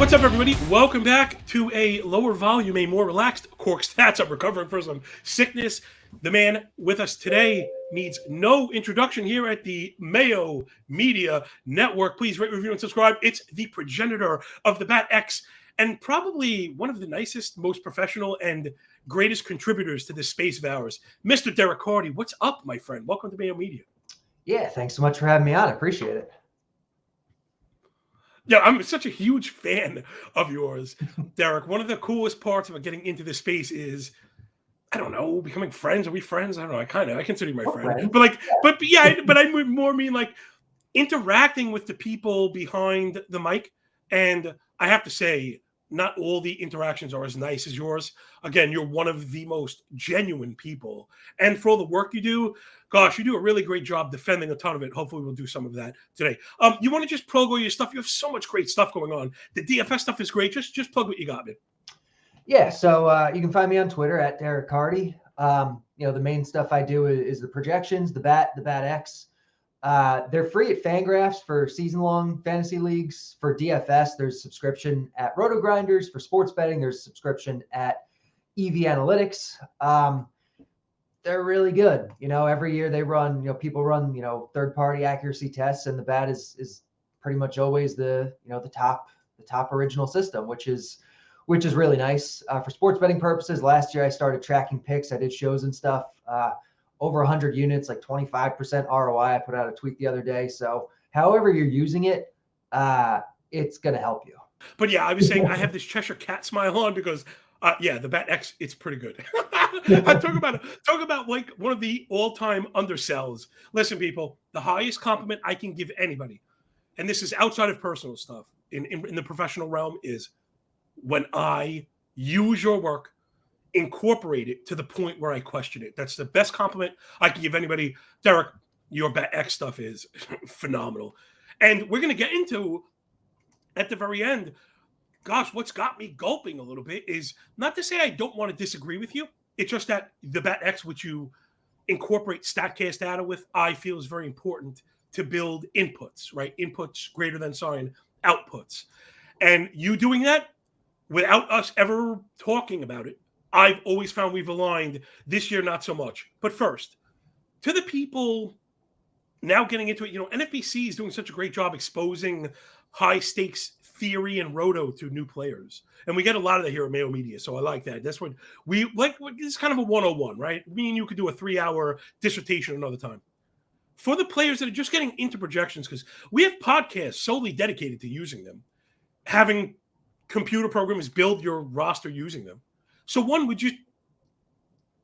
What's up, everybody? Welcome back to a lower volume, a more relaxed Corked Stats. I'm recovering from some sickness. The man with us today needs no introduction here at the Mayo Media Network. Please rate, review, and subscribe. It's the progenitor of the Bat X and probably one of the nicest, most professional, and greatest contributors to this space of ours, Mr. Derek Carty. What's up, my friend? Welcome to Mayo Media. Yeah, thanks so much for having me on. I appreciate it. Yeah, I'm such a huge fan of yours, Derek. One of the coolest parts about getting into this space is, I don't know, becoming friends. Are we friends? I don't know. I consider you my friend. But I more mean like interacting with the people behind the mic. And I have to say, not all the interactions are as nice as yours. Again, you're one of the most genuine people. And for all the work you do, gosh, you do a really great job defending a ton of it. Hopefully we'll do some of that today. You want to just plug all your stuff? You have so much great stuff going on. The DFS stuff is great. Just plug what you got, man. Yeah, so you can find me on Twitter at Derek Carty. The main stuff I do is the projections, the Bat X. They're free at Fangraphs for season-long fantasy leagues. For DFS, there's subscription at Roto Grinders. For sports betting, there's subscription at EV Analytics. They're really good. Every year they run, people run, third-party accuracy tests, and the Bat is pretty much always the top original system, which is really nice. For sports betting purposes, last year I started tracking picks. I did shows and stuff. Over 100 units, like 25% ROI. I put out a tweet the other day. So however you're using it, it's going to help you. But yeah, I was saying I have this Cheshire Cat smile on because, the Bat X, it's pretty good. Talk about like one of the all-time undersells. Listen, people, the highest compliment I can give anybody, and this is outside of personal stuff, in the professional realm, is when I use your work, incorporate it to the point where I question it. That's the best compliment I can give anybody. Derek, your Bat X stuff is phenomenal. And we're going to get into, at the very end, gosh, what's got me gulping a little bit is not to say I don't want to disagree with you. It's just that the Bat X, which you incorporate StatCast data with, I feel is very important to build inputs, right? Inputs greater than sign outputs. And you doing that without us ever talking about it, I've always found we've aligned. This year, not so much. But first, to the people now getting into it, NFBC is doing such a great job exposing high-stakes theory and roto to new players. And we get a lot of that here at Mayo Media, so I like that. That's what we like. It's kind of a 101, right? Me and you could do a 3-hour dissertation another time. For the players that are just getting into projections, because we have podcasts solely dedicated to using them, having computer programs build your roster using them. So would you,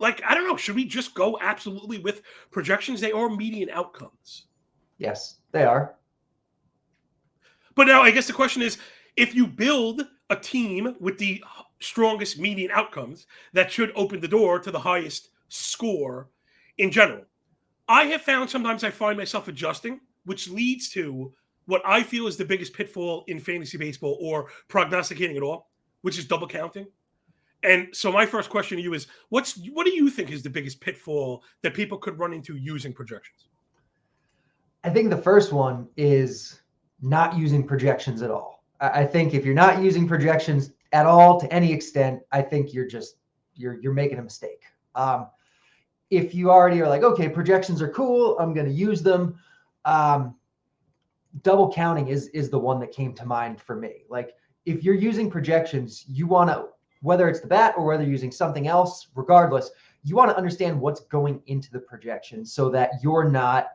I don't know, should we just go absolutely with projections? They are median outcomes. Yes, they are. But now I guess the question is, if you build a team with the strongest median outcomes, that should open the door to the highest score in general. I have found sometimes I find myself adjusting, which leads to what I feel is the biggest pitfall in fantasy baseball or prognosticating at all, which is double counting. And so my first question to you is, what do you think is the biggest pitfall that people could run into using projections? I think the first one is not using projections at all. I think if you're not using projections at all to any extent, I think you're making a mistake. If you already are like, okay, projections are cool, I'm going to use them. Double counting is the one that came to mind for me. Like if you're using projections, you want to, whether it's the Bat or whether you're using something else, regardless, you want to understand what's going into the projection so that you're not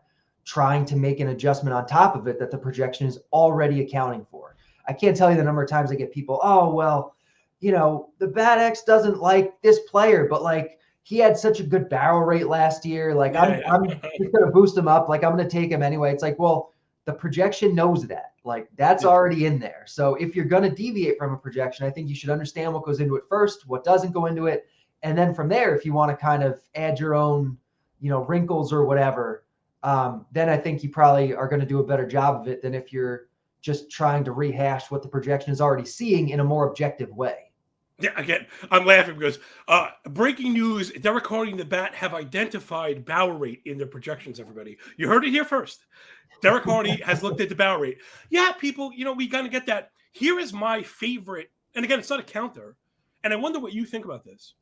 trying to make an adjustment on top of it that the projection is already accounting for. I can't tell you the number of times I get people, oh, well, the Bat X doesn't like this player, but he had such a good barrel rate last year. I'm just going to boost him up. I'm going to take him anyway. It's well, the projection knows that. That's already in there. So if you're going to deviate from a projection, I think you should understand what goes into it first, what doesn't go into it. And then from there, if you want to kind of add your own, wrinkles or whatever, then I think you probably are going to do a better job of it than if you're just trying to rehash what the projection is already seeing in a more objective way. Yeah, again, I'm laughing because breaking news, Derek Carty and the Bat have identified barrel rate in their projections, everybody. You heard it here first. Derek Carty has looked at the barrel rate. Yeah, people, we got to get that. Here is my favorite, and again, it's not a counter, and I wonder what you think about this.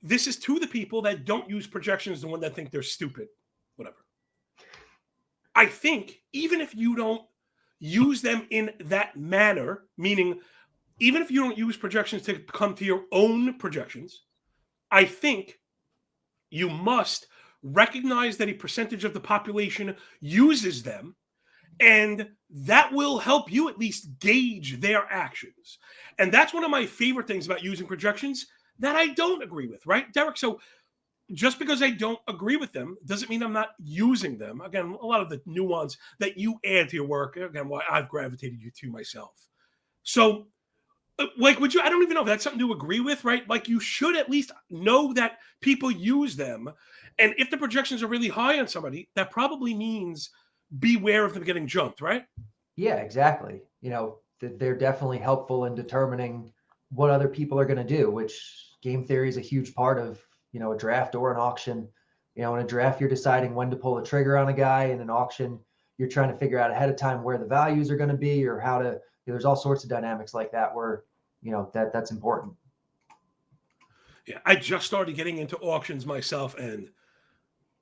This is to the people that don't use projections, the one that think they're stupid, whatever. I think even if you don't use them in that manner, meaning even if you don't use projections to come to your own projections, I think you must recognize that a percentage of the population uses them, and that will help you at least gauge their actions. And that's one of my favorite things about using projections that I don't agree with, right, Derek? So just because I don't agree with them doesn't mean I'm not using them. Again, a lot of the nuance that you add to your work, again, why I've gravitated you to myself. So, like, would you, I don't even know if that's something to agree with, right? Like, you should at least know that people use them. And if the projections are really high on somebody, that probably means beware of them getting jumped, right? Yeah, exactly. They're definitely helpful in determining what other people are going to do, which game theory is a huge part of, a draft or an auction. In a draft, you're deciding when to pull the trigger on a guy. In an auction, you're trying to figure out ahead of time where the values are going to be, or how to, there's all sorts of dynamics like that where, that's important. Yeah, I just started getting into auctions myself, and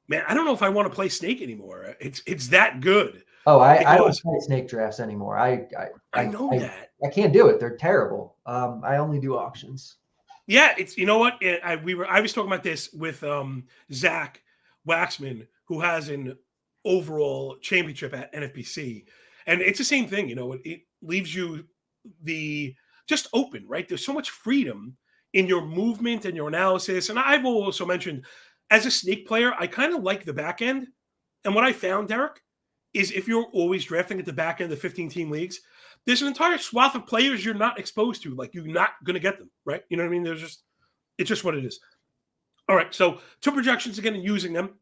man, I don't know if I want to play Snake anymore. It's that good. Oh, I don't play snake drafts anymore. I know that. I can't do it. They're terrible. I only do auctions. Yeah, it's, you know what? I was talking about this with Zach Waxman, who has an overall championship at NFBC, and it's the same thing. It leaves you just open, right? There's so much freedom in your movement and your analysis. And I've also mentioned, as a snake player, I kind of like the back end. And what I found, Derek, is if you're always drafting at the back end of 15-team leagues, there's an entire swath of players you're not exposed to. Like, you're not going to get them, right? You know what I mean? It's just what it is. All right, so to projections again and using them,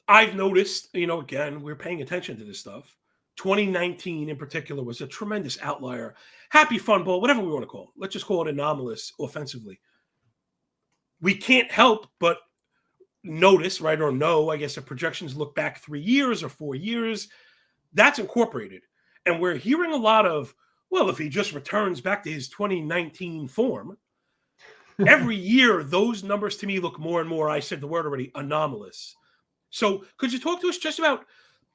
I've noticed, again, we're paying attention to this stuff. 2019 in particular was a tremendous outlier. Happy fun ball, whatever we want to call it. Let's just call it anomalous offensively. We can't help but notice, right, or know, I guess, if projections look back 3 years or 4 years, that's incorporated. And we're hearing a lot of, well, if he just returns back to his 2019 form, every year, those numbers to me look more and more, I said the word already, anomalous. So could you talk to us just about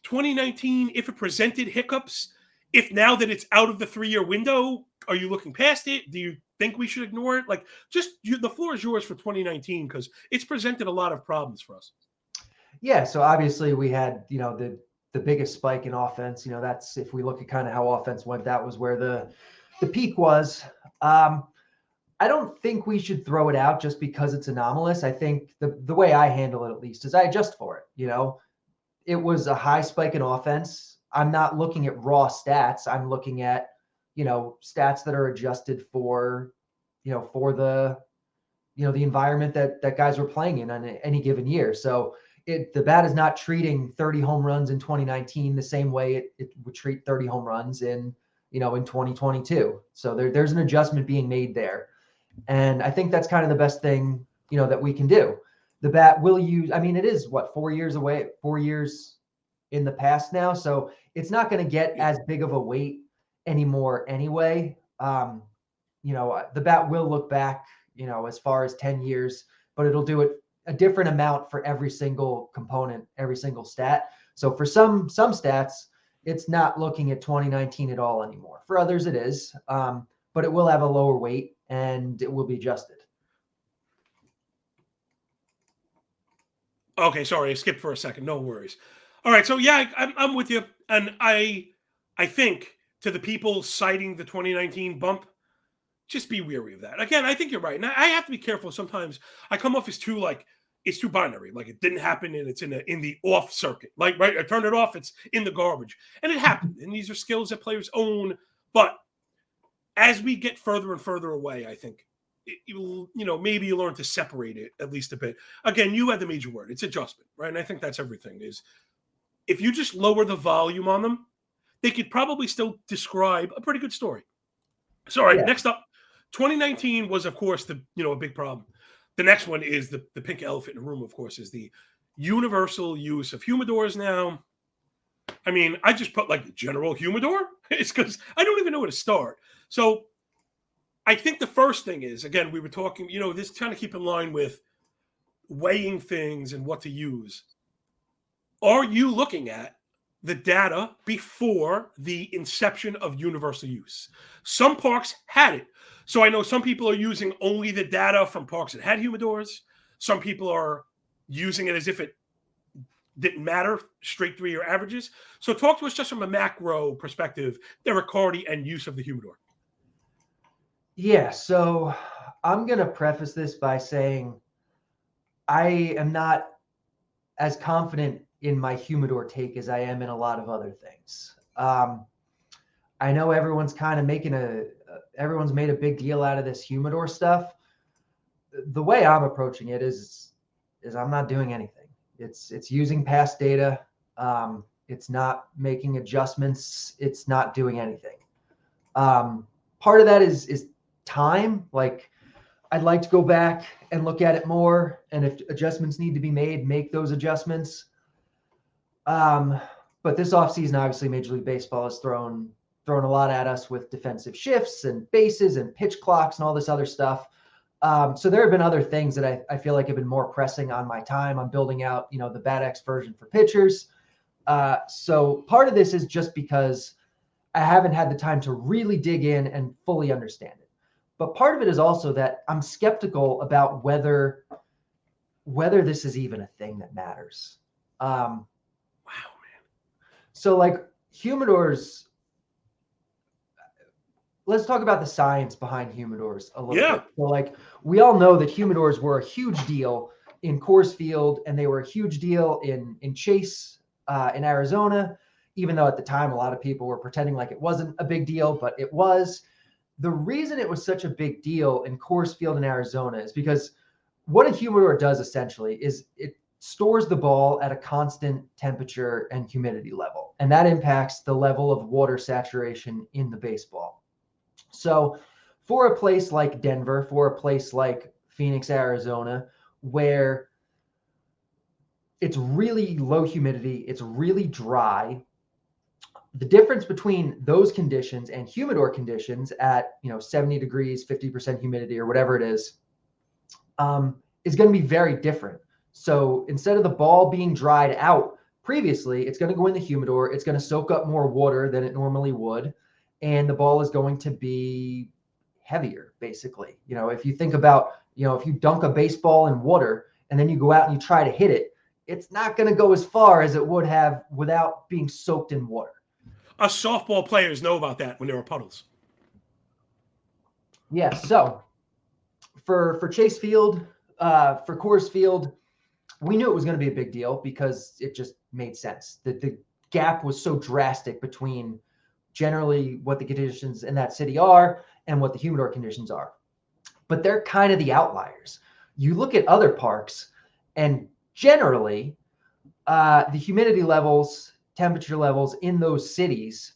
2019, if it presented hiccups, if now that it's out of the 3-year window, are you looking past it? Do you think we should ignore it? Like, the floor is yours for 2019, because it's presented a lot of problems for us. Yeah, so obviously we had, the biggest spike in offense. That's, if we look at kind of how offense went, that was where the peak was. I don't think we should throw it out just because it's anomalous. I think the way I handle it, at least, is I adjust for it. It was a high spike in offense. I'm not looking at raw stats. I'm looking at, stats that are adjusted for, for the environment that guys were playing in on any given year. So the bat is not treating 30 home runs in 2019 the same way it would treat 30 home runs in 2022. So there's an adjustment being made there. And I think that's kind of the best thing, that we can do. The bat will use, it is 4 years away, 4 years in the past now. So it's not going to get as big of a weight anymore anyway. The bat will look back, as far as 10 years, but it'll do it a different amount for every single component, every single stat. So for some stats, it's not looking at 2019 at all anymore. For others, it is, but it will have a lower weight and it will be adjusted. Okay, sorry, I skipped for a second. No worries. All right, so yeah, I'm with you, and I think to the people citing the 2019 bump, just be wary of that. Again, I think you're right, and I have to be careful. Sometimes I come off as it's too binary, like it didn't happen and it's in the off circuit. Like, right, I turned it off, it's in the garbage, and it happened. And these are skills that players own, but as we get further and further away, I think maybe you learn to separate it at least a bit. Again, you had the major word. It's adjustment, right? And I think that's everything. Is if you just lower the volume on them, they could probably still describe a pretty good story. So, all right, next up, 2019 was, of course, a big problem. The next one is the pink elephant in the room, of course, is the universal use of humidors now. I mean, I just put like general humidor. It's because I don't even know where to start. So I think the first thing is, again, we were talking, this kind of keep in line with weighing things and what to use. Are you looking at the data before the inception of universal use? Some parks had it. So I know some people are using only the data from parks that had humidors. Some people are using it as if it didn't matter, straight 3-year averages. So talk to us just from a macro perspective, Derek Carty and use of the humidor. Yeah, so I'm going to preface this by saying I am not as confident in my humidor take as I am in a lot of other things. I know everyone's kind of everyone's made a big deal out of this humidor stuff. The way I'm approaching it is I'm not doing anything. It's using past data. It's not making adjustments. It's not doing anything. Part of that is time. Like, I'd like to go back and look at it more, and if adjustments need to be made, make those adjustments. But this offseason, obviously, Major League Baseball has thrown a lot at us with defensive shifts and bases and pitch clocks and all this other stuff. So there have been other things that I feel like have been more pressing on my time. I'm building out, the BAT-X version for pitchers. So part of this is just because I haven't had the time to really dig in and fully understand it. But part of it is also that I'm skeptical about whether this is even a thing that matters. Wow, man. So like humidors, let's talk about the science behind humidors a little bit. So like, we all know that humidors were a huge deal in Coors Field, and they were a huge deal in Chase in Arizona, even though at the time a lot of people were pretending like it wasn't a big deal, but it was. The reason it was such a big deal in Coors Field in Arizona is because what a humidor does essentially is it stores the ball at a constant temperature and humidity level, and that impacts the level of water saturation in the baseball. So for a place like Denver, for a place like Phoenix, Arizona, where it's really low humidity, it's really dry, the difference between those conditions and humidor conditions at 70 degrees, 50% humidity, or whatever it is going to be very different. So instead of the ball being dried out previously, it's going to go in the humidor. It's going to soak up more water than it normally would, and the ball is going to be heavier, basically. If you think about, if you dunk a baseball in water and then you go out and you try to hit it, it's not going to go as far as it would have without being soaked in water. Us softball players know about that when there are puddles. Yeah. So for Chase Field, for Coors Field, we knew it was going to be a big deal because it just made sense. The gap was so drastic between generally what the conditions in that city are and what the humidor conditions are. But they're kind of the outliers. You look at other parks, and generally the humidity levels, temperature levels in those cities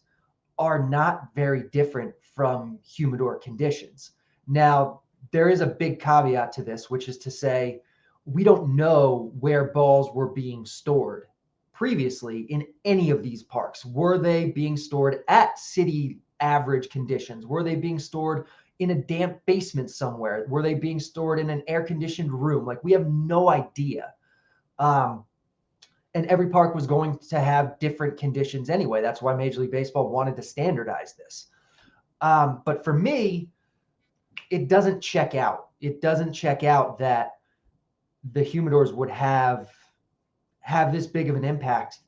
are not very different from humidor conditions. Now, there is a big caveat to this, which is to say, we don't know where balls were being stored previously in any of these parks. Were they being stored at city average conditions? Were they being stored in a damp basement somewhere? Were they being stored in an air-conditioned room? Like, we have no idea. And every park was going to have different conditions anyway. That's why Major League Baseball wanted to standardize this. But for me, it doesn't check out. It doesn't check out that the humidors would have this big of an impact,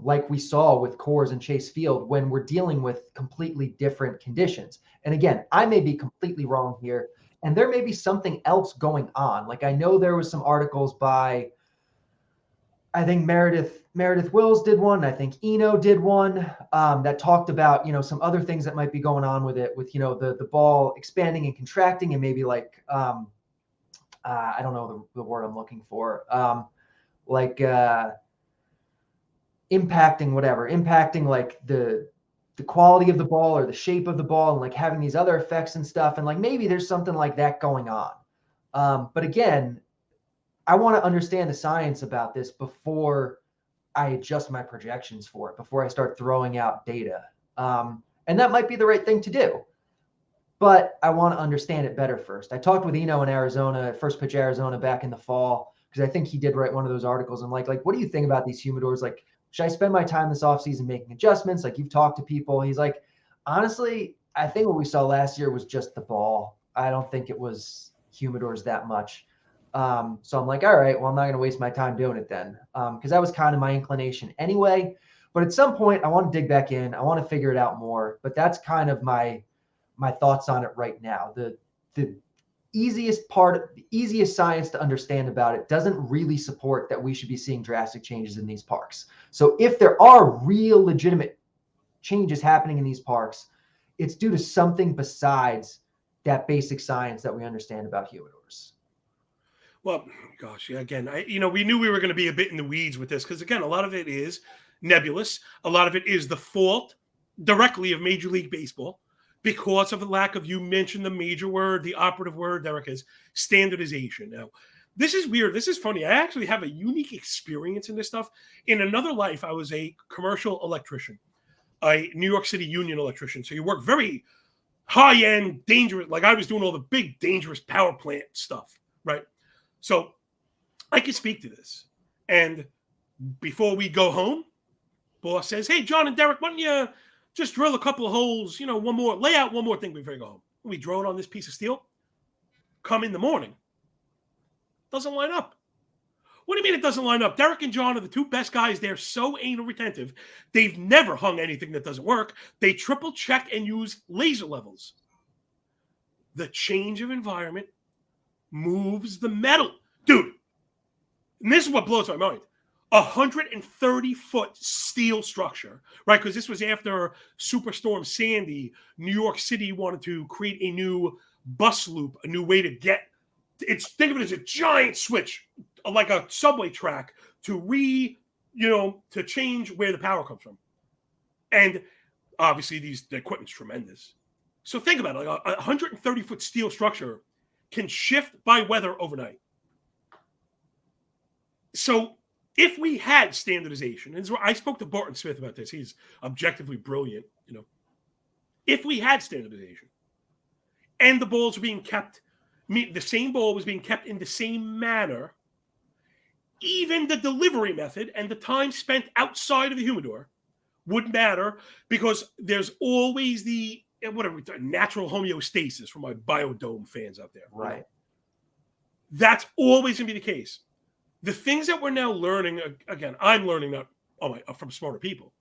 like we saw with Coors and Chase Field, when we're dealing with completely different conditions. And again, I may be completely wrong here, and there may be something else going on. Like, I know there was some articles by, I think Meredith Wills did one. I think Eno did one that talked about, some other things that might be going on with it, with, the ball expanding and contracting, and maybe like, I don't know the word I'm looking for, impacting like the quality of the ball or the shape of the ball, and like having these other effects and stuff. And like, maybe there's something like that going on. But again, I want to understand the science about this before I adjust my projections for it before I start throwing out data. And that might be the right thing to do, but I want to understand it better first. I talked with Eno in Arizona, First Pitch Arizona, back in the fall, because I think he did write one of those articles. I'm like, what do you think about these humidors? Like, should I spend my time this offseason making adjustments? Like, you've talked to people. He's like, honestly, I think what we saw last year was just the ball. I don't think it was humidors that much. So I'm like, all right, well, I'm not going to waste my time doing it then, because that was kind of my inclination anyway. But at some point, I want to dig back in. I want to figure it out more. But that's kind of my thoughts on it right now. The easiest part, the easiest science to understand about it doesn't really support that we should be seeing drastic changes in these parks. So if there are real legitimate changes happening in these parks, it's due to something besides that basic science that we understand about humidors. Well, gosh, yeah, again, we knew we were going to be a bit in the weeds with this because, again, a lot of it is nebulous. A lot of it is the fault directly of Major League Baseball because of the lack of, you mentioned the major word, the operative word, Derek, is standardization. Now, this is weird. This is funny. I actually have a unique experience in this stuff. In another life, I was a commercial electrician, a New York City union electrician. So you work very high-end, dangerous, like I was doing all the big, dangerous power plant stuff, right? So I can speak to this. And before we go home, boss says, hey, John and Derek, why don't you just drill a couple of holes, one more, lay out one more thing before you go home. We drill it on this piece of steel. Come in the morning. Doesn't line up. What do you mean it doesn't line up? Derek and John are the two best guys there, so anal retentive. They've never hung anything that doesn't work. They triple check and use laser levels. The change of environment moves the metal. Dude, and this is what blows my mind. 130-foot steel structure, right? Because this was after Superstorm Sandy. New York City wanted to create a new bus loop, a new way to get. Think of it as a giant switch, like a subway track, to change where the power comes from. And obviously, the equipment's tremendous. So think about it: like a 130-foot steel structure can shift by weather overnight. So if we had standardization, and I spoke to Barton Smith about this, he's objectively brilliant, if we had standardization and the balls were being kept, the same ball was being kept in the same manner, even the delivery method and the time spent outside of the humidor would matter, because there's always the natural homeostasis for my biodome fans out there. Right. That's always going to be the case. The things that we're now learning, again, I'm learning that from smarter people,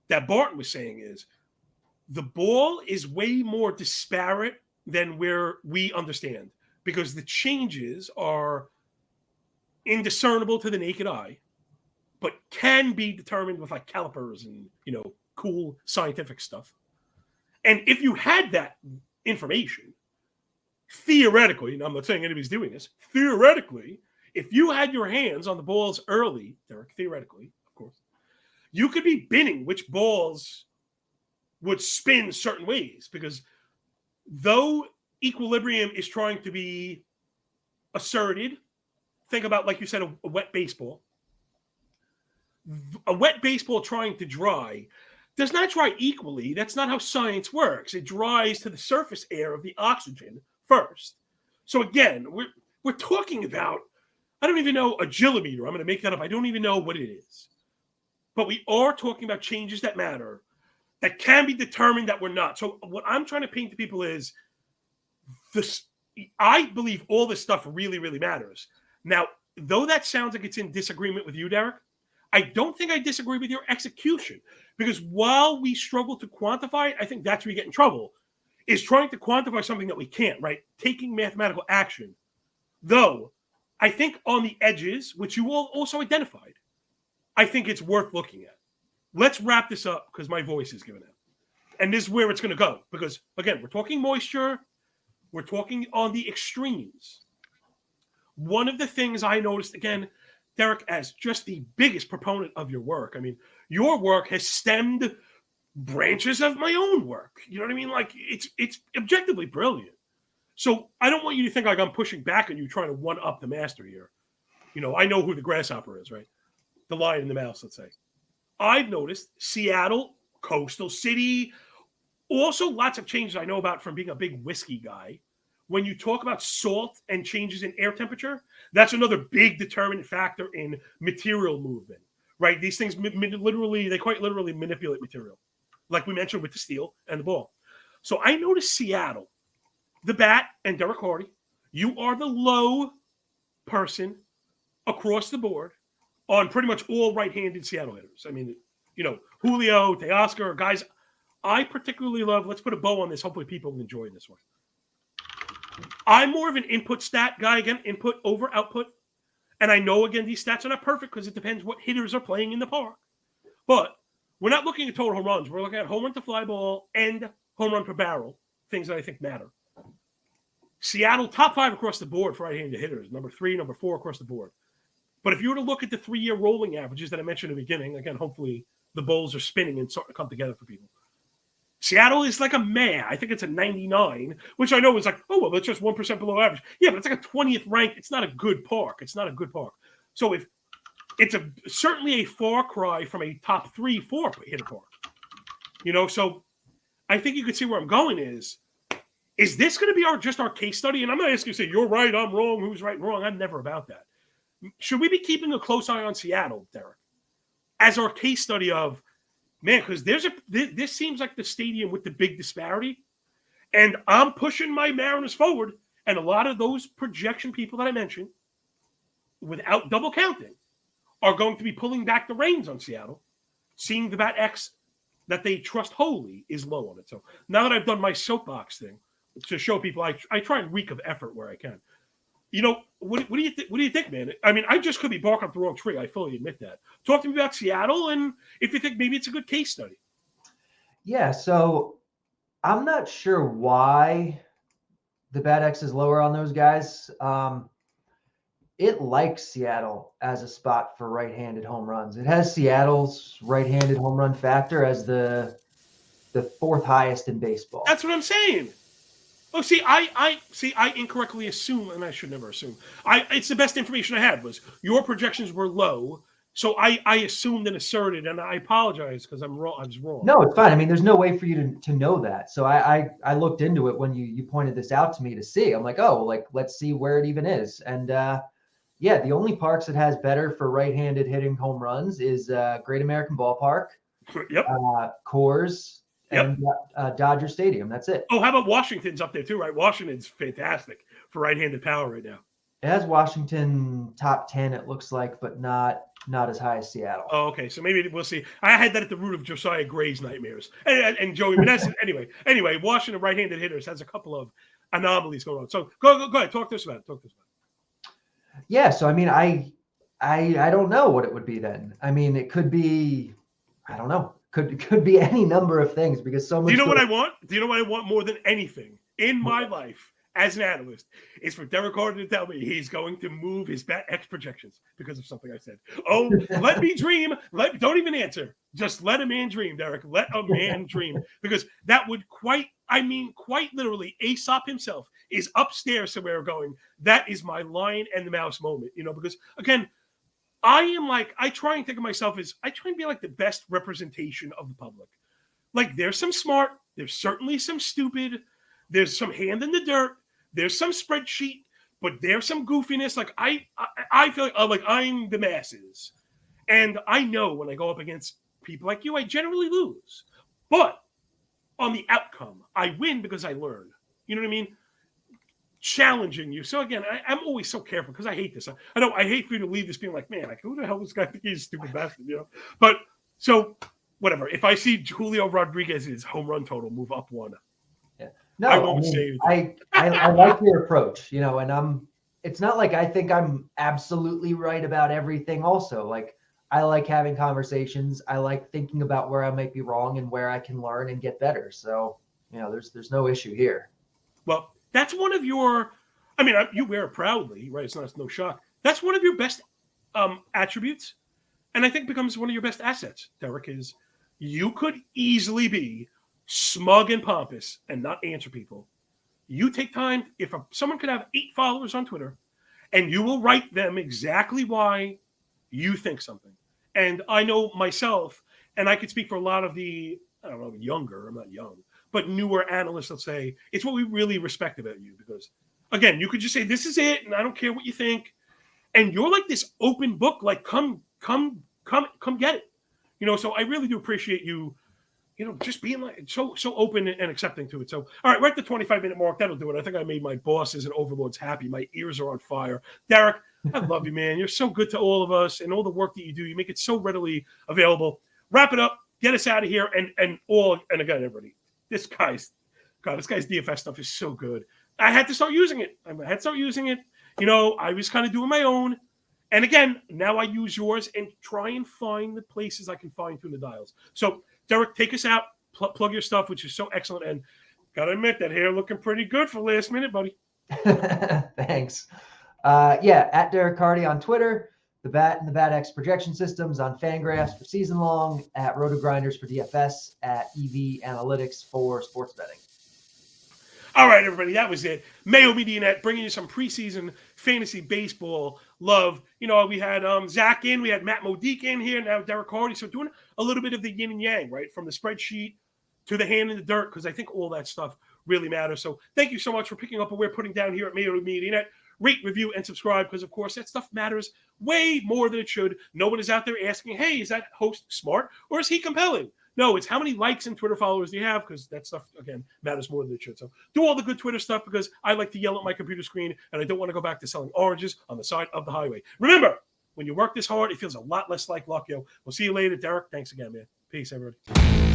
that Barton was saying is the ball is way more disparate than where we understand, because the changes are indiscernible to the naked eye, but can be determined with like calipers and, cool scientific stuff. And if you had that information, theoretically, and I'm not saying anybody's doing this, theoretically, if you had your hands on the balls early, Derek, theoretically, of course, you could be binning which balls would spin certain ways, because though equilibrium is trying to be asserted, think about, like you said, a wet baseball. A wet baseball trying to dry does not dry equally. That's not how science works. It dries to the surface air of the oxygen first. So again, we're talking about, I don't even know, a gillimeter. I'm going to make that up. I don't even know what it is. But we are talking about changes that matter, that can be determined, that we're not. So what I'm trying to paint to people is this. I believe all this stuff really, really matters. Now, though that sounds like it's in disagreement with you, Derek, I don't think I disagree with your execution. Because while we struggle to quantify it, I think that's where we get in trouble, is trying to quantify something that we can't, right? Taking mathematical action. Though, I think on the edges, which you all also identified, I think it's worth looking at. Let's wrap this up, because my voice is giving out. And this is where it's going to go. Because, again, we're talking moisture. We're talking on the extremes. One of the things I noticed, again, Derek, as just the biggest proponent of your work, I mean, your work has stemmed branches of my own work. You know what I mean? Like, it's objectively brilliant. So I don't want you to think like I'm pushing back on you trying to one-up the master here. I know who the grasshopper is, right? the Lion and the Mouse, let's say. I've noticed Seattle, Coastal City, also lots of changes I know about from being a big whiskey guy. When you talk about salt and changes in air temperature, that's another big determinant factor in material movement, right? These things they quite literally manipulate material, like we mentioned with the steel and the ball. So I noticed Seattle, the bat and Derek Carty, you are the low person across the board on pretty much all right-handed Seattle hitters. I mean, Julio, Teoscar, guys I particularly love. Let's put a bow on this. Hopefully people will enjoy this one. I'm more of an input stat guy, again, input over output. And I know, again, these stats are not perfect because it depends what hitters are playing in the park. But we're not looking at total home runs. We're looking at home run to fly ball and home run per barrel, things that I think matter. Seattle, top 5 across the board for right-handed hitters. Number 3, number 4 across the board. But if you were to look at the 3-year rolling averages that I mentioned in the beginning, again, hopefully the bowls are spinning and starting to come together for people. Seattle is like a meh. I think it's a 99, which I know is like, oh, well, that's just 1% below average. Yeah, but it's like a 20th rank. It's not a good park. It's not a good park. So if it's certainly a far cry from a top 3-4 hitter park. So I think you can see where I'm going is this going to be just our case study? And I'm not asking you to say, you're right, I'm wrong, who's right and wrong. I'm never about that. Should we be keeping a close eye on Seattle, Derek, as our case study of, man, because this seems like the stadium with the big disparity, and I'm pushing my Mariners forward, and a lot of those projection people that I mentioned, without double counting, are going to be pulling back the reins on Seattle, seeing the bat X that they trust wholly is low on it. So now that I've done my soapbox thing to show people, I try and reek of effort where I can. What do you think, man? I mean, I just could be barking up the wrong tree. I fully admit that. Talk to me about Seattle, and if you think maybe it's a good case study. Yeah, so I'm not sure why the bat X is lower on those guys. It likes Seattle as a spot for right-handed home runs. It has Seattle's right-handed home run factor as the 4th highest in baseball. That's what I'm saying. Oh, see, I incorrectly assume, and I should never assume. It's the best information I had was your projections were low, so I assumed and asserted, and I apologize because I'm wrong. I was wrong. No, it's fine. I mean, there's no way for you to know that. So I looked into it when you pointed this out to me to see. I'm like, oh, let's see where it even is. And yeah, the only parks it has better for right-handed hitting home runs is Great American Ballpark, yep, Coors. And Dodger Stadium. That's it. Oh, how about Washington's up there too, right? Washington's fantastic for right-handed power right now. It has Washington top 10, it looks like, but not as high as Seattle. Oh, okay. So maybe we'll see. I had that at the root of Josiah Gray's nightmares. And Joey Meneses. Anyway, Washington right-handed hitters has a couple of anomalies going on. So go ahead. Talk to us about it. Yeah. So, I mean, I don't know what it would be then. I mean, it could be, I don't know. Could be any number of things because so much. Do you know what I want? Do you know what I want more than anything in my life as an analyst? Is for Derek Carty to tell me he's going to move his bat X projections because of something I said. Oh, let me dream. Don't even answer. Just let a man dream, Derek. Let a man dream. Because that would quite literally, Aesop himself is upstairs somewhere going, that is my Lion and the Mouse moment. Because again, I try and think of myself as, I try and be like the best representation of the public. Like there's some smart, there's certainly some stupid, there's some hand in the dirt, there's some spreadsheet, but there's some goofiness. Like I feel like I'm the masses. And I know when I go up against people like you, I generally lose. But on the outcome, I win because I learn. You know what I mean? Challenging you. So again, I'm always so careful because I hate this. I know I hate for you to leave this being like, man, like who the hell this guy think he's a stupid bastard, But so whatever. If I see Julio Rodriguez's home run total move up 1, yeah, no, I won't say anything. I like your approach, and it's not like I think I'm absolutely right about everything. Also, like I like having conversations. I like thinking about where I might be wrong and where I can learn and get better. So there's no issue here. Well. That's one of your, I mean, you wear it proudly, right? It's no shock. That's one of your best attributes. And I think becomes one of your best assets, Derek, is you could easily be smug and pompous and not answer people. You take time, if someone could have 8 followers on Twitter, and you will write them exactly why you think something. And I know myself, and I could speak for a lot of the, I don't know, younger, I'm not young, but newer analysts, let's say, it's what we really respect about you. Because, again, you could just say, this is it, and I don't care what you think. And you're like this open book, like, come get it. So I really do appreciate you, just being like so open and accepting to it. So, all right, we're at the 25-minute mark. That'll do it. I think I made my bosses and overlords happy. My ears are on fire. Derek, I love you, man. You're so good to all of us, and all the work that you do. You make it so readily available. Wrap it up. Get us out of here. And again, everybody, this guy's DFS stuff is so good. I had to start using it. I was kind of doing my own. And again, now I use yours and try and find the places I can fine tune the dials. So, Derek, take us out. Plug your stuff, which is so excellent. And got to admit, that hair looking pretty good for last minute, buddy. Thanks. At Derek Carty on Twitter, the Bat and the Bat X projection systems on Fangraphs for season long, at Roto Grinders for DFS, at EV Analytics for sports betting. All right, everybody, that was it. Mayo Media Net bringing you some preseason fantasy baseball love. We had Zach in, we had Matt Modique in here, now Derek Carty. So doing a little bit of the yin and yang, right, from the spreadsheet to the hand in the dirt, because I think all that stuff really matters. So thank you so much for picking up what we're putting down here at Mayo Media Net. Rate, review, and subscribe, because, of course, that stuff matters way more than it should. No one is out there asking, hey, is that host smart or is he compelling? No, it's how many likes and Twitter followers do you have, because that stuff, again, matters more than it should. So do all the good Twitter stuff, because I like to yell at my computer screen, and I don't want to go back to selling oranges on the side of the highway. Remember, when you work this hard, it feels a lot less like luck, yo. We'll see you later. Derek, thanks again, man. Peace, everybody.